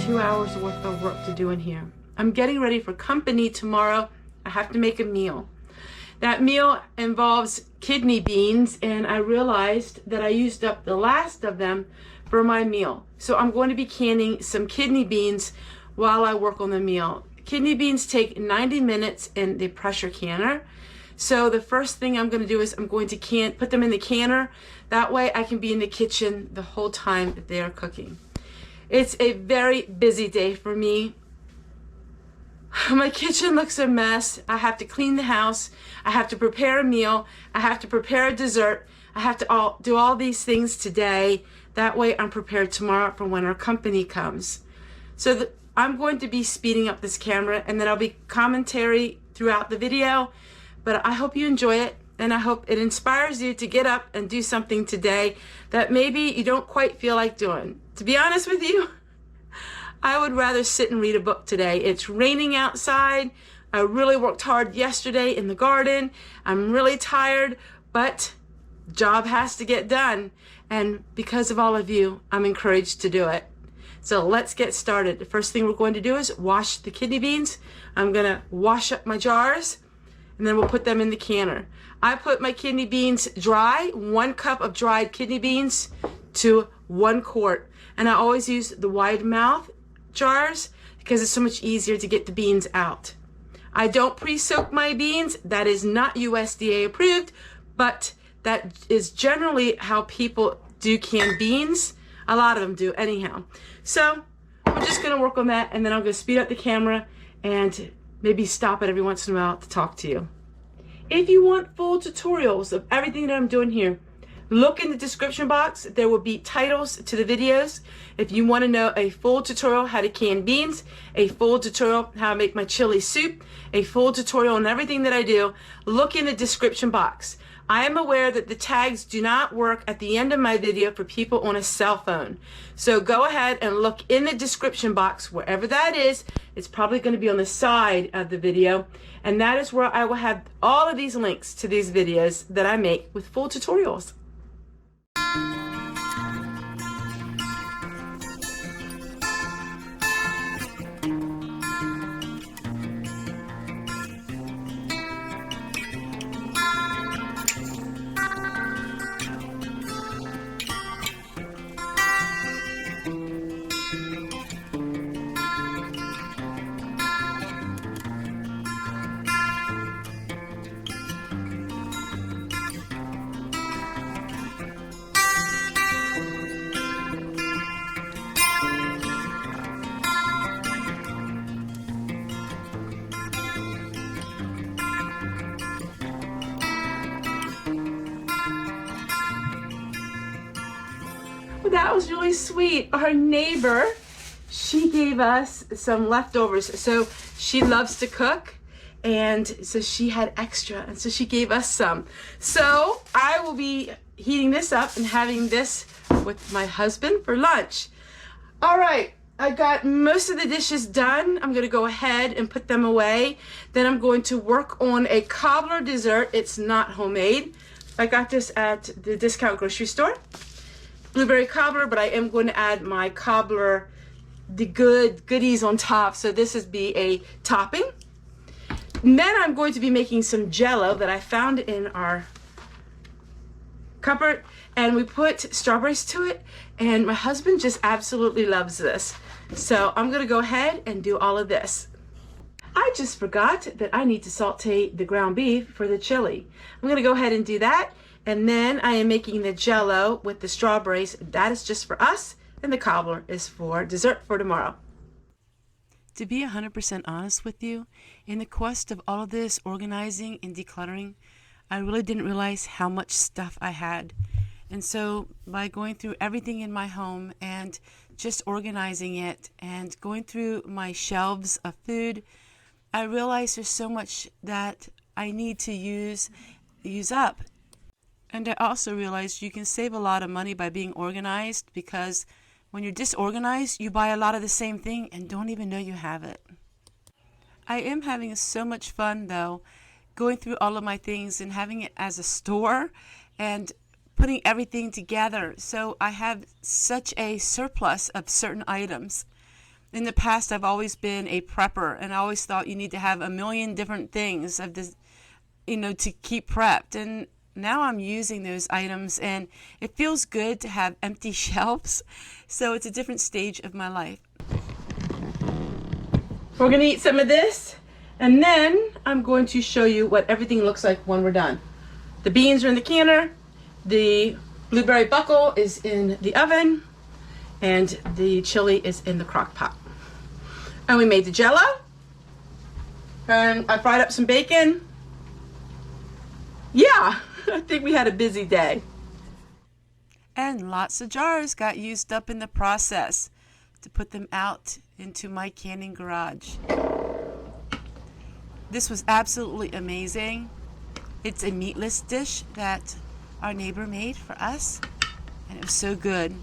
2 hours worth of work to do in here. I'm getting ready for company tomorrow. I have to make a meal. That meal involves kidney beans, and I realized that I used up the last of them for my meal. So I'm going to be canning some kidney beans while I work on the meal. Kidney beans take 90 minutes in the pressure canner. So the first thing I'm going to do is I'm going to put them in the canner. That way I can be in the kitchen the whole time that they are cooking. It's a very busy day for me. My kitchen looks a mess. I have to clean the house. I have to prepare a meal. I have to prepare a dessert. I have to do all these things today. That way I'm prepared tomorrow for when our company comes. So I'm going to be speeding up this camera, and then I'll be commentary throughout the video. But I hope you enjoy it, and I hope it inspires you to get up and do something today that maybe you don't quite feel like doing. To be honest with you, I would rather sit and read a book today. It's raining outside. I really worked hard yesterday in the garden. I'm really tired, but the job has to get done. And because of all of you, I'm encouraged to do it. So let's get started. The first thing we're going to do is wash the kidney beans. I'm gonna wash up my jars, and then we'll put them in the canner. I put my kidney beans dry, 1 cup of dried kidney beans to 1 quart. And I always use the wide mouth jars because it's so much easier to get the beans out. I don't pre-soak my beans. That is not USDA approved, but that is generally how people do canned beans. A lot of them do anyhow. So we're just gonna work on that, and then I'm gonna speed up the camera and maybe stop it every once in a while to talk to you. If you want full tutorials of everything that I'm doing here, look in the description box. There will be titles to the videos. If you want to know a full tutorial how to can beans, a full tutorial how to make my chili soup, a full tutorial on everything that I do, look in the description box. I am aware that the tags do not work at the end of my video for people on a cell phone. So go ahead and look in the description box, wherever that is. It's probably going to be on the side of the video. And that is where I will have all of these links to these videos that I make with full tutorials. Well, that was really sweet. Our neighbor, she gave us some leftovers. So she loves to cook, and so she had extra, and so she gave us some. So I will be heating this up and having this with my husband for lunch. All right, I got most of the dishes done. I'm gonna go ahead and put them away. Then I'm going to work on a cobbler dessert. It's not homemade. I got this at the discount grocery store. Blueberry cobbler, but I am going to add my cobbler, the goodies on top. So this is be a topping. And then I'm going to be making some jello that I found in our cupboard, and we put strawberries to it, and my husband just absolutely loves this. So I'm gonna go ahead and do all of this. I just forgot that I need to saute the ground beef for the chili. I'm gonna go ahead and do that. And then I am making the jello with the strawberries. That is just for us, and the cobbler is for dessert for tomorrow. To be 100% honest with you, in the quest of all of this organizing and decluttering, I really didn't realize how much stuff I had. And so by going through everything in my home and just organizing it and going through my shelves of food, I realized there's so much that I need to use up. And I also realized you can save a lot of money by being organized, because when you're disorganized, you buy a lot of the same thing and don't even know you have it. I am having so much fun, though, going through all of my things and having it as a store and putting everything together. So I have such a surplus of certain items. In the past, I've always been a prepper, and I always thought you need to have a million different things of this, to keep prepped. And now I'm using those items, and it feels good to have empty shelves. So it's a different stage of my life. We're gonna eat some of this, and then I'm going to show you what everything looks like when we're done. The beans are in the canner, the blueberry buckle is in the oven, and the chili is in the crock pot. And we made the jello, and I fried up some bacon. Yeah, I think we had a busy day. And lots of jars got used up in the process to put them out into my canning garage. This was absolutely amazing. It's a meatless dish that our neighbor made for us, and it was so good.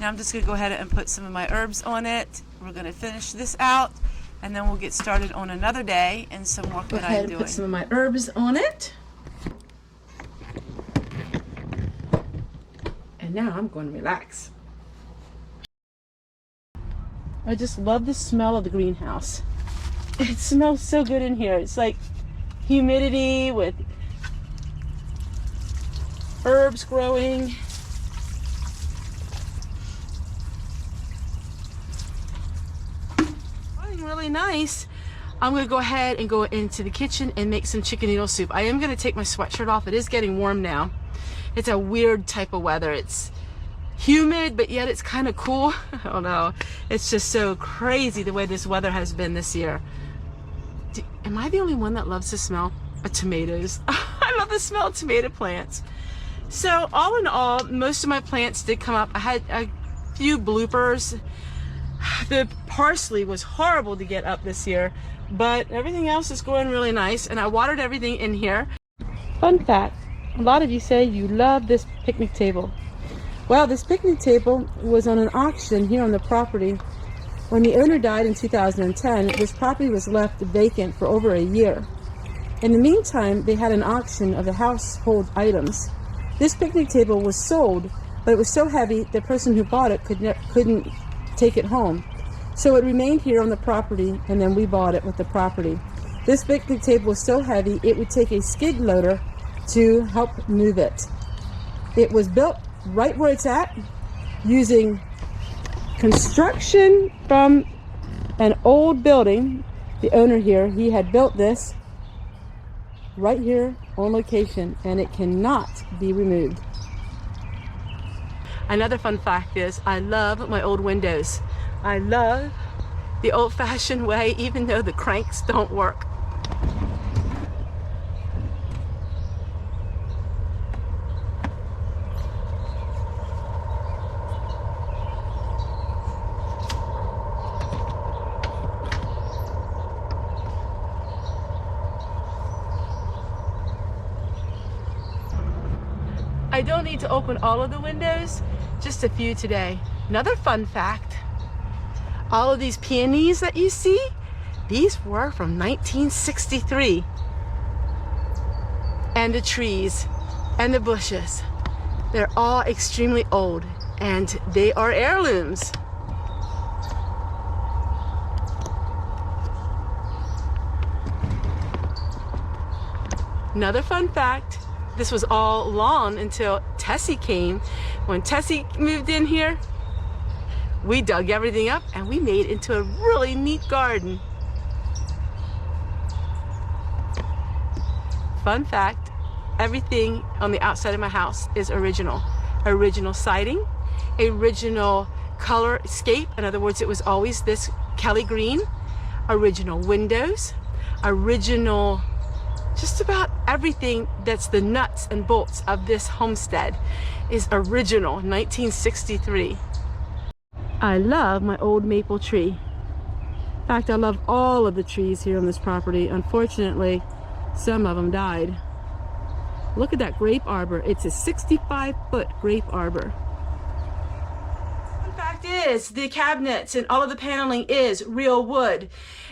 Now I'm just going to go ahead and put some of my herbs on it. We're going to finish this out, and then we'll get started on another day and some work that I'm doing. Put some of my herbs on it. And now I'm going to relax. I just love the smell of the greenhouse. It smells so good in here. It's like humidity with herbs growing. Really nice. I'm going to go ahead and go into the kitchen and make some chicken noodle soup. I am going to take my sweatshirt off. It is getting warm now. It's a weird type of weather. It's humid, but yet it's kind of cool. I don't know. It's just so crazy the way this weather has been this year. Am I the only one that loves the smell of tomatoes? I love the smell of tomato plants. So all in all, most of my plants did come up. I had a few bloopers. The parsley was horrible to get up this year, but everything else is going really nice, and I watered everything in here. Fun fact, a lot of you say you love this picnic table. Well, this picnic table was on an auction here on the property. When the owner died in 2010, this property was left vacant for over a year. In the meantime, they had an auction of the household items. This picnic table was sold, but it was so heavy the person who bought it couldn't take it home. So it remained here on the property, and then we bought it with the property. This picnic table was so heavy it would take a skid loader to help move it. It was built right where it's at using construction from an old building. The owner here, he had built this right here on location, and it cannot be removed. Another fun fact is I love my old windows. I love the old-fashioned way, even though the cranks don't work. I don't need to open all of the windows, just a few today. Another fun fact, all of these peonies that you see, these were from 1963. And the trees and the bushes, they're all extremely old, and they are heirlooms. Another fun fact, this was all lawn until Tessie came. When Tessie moved in here, we dug everything up and we made it into a really neat garden. Fun fact, everything on the outside of my house is original. Original siding, original color scape. In other words, it was always this Kelly green. Original windows, original, just about everything that's the nuts and bolts of this homestead is original, 1963. I love my old maple tree. In fact, I love all of the trees here on this property. Unfortunately, some of them died. Look at that grape arbor. It's a 65-foot grape arbor. The fact is, the cabinets and all of the paneling is real wood,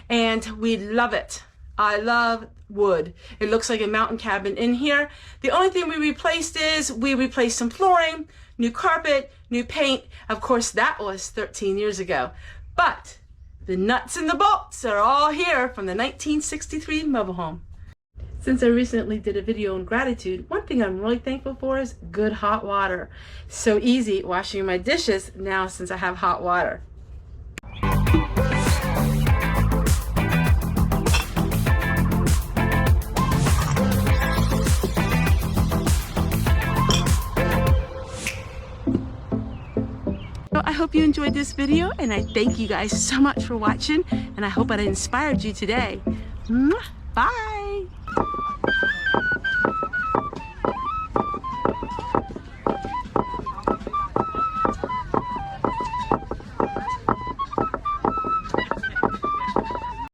and we love it. I love wood. It looks like a mountain cabin in here. The only thing we replaced is we replaced some flooring, new carpet, new paint. Of course, that was 13 years ago. But the nuts and the bolts are all here from the 1963 mobile home. Since I recently did a video on gratitude, one thing I'm really thankful for is good hot water. So easy washing my dishes now since I have hot water. I hope you enjoyed this video, and I thank you guys so much for watching, and I hope I inspired you today. Bye!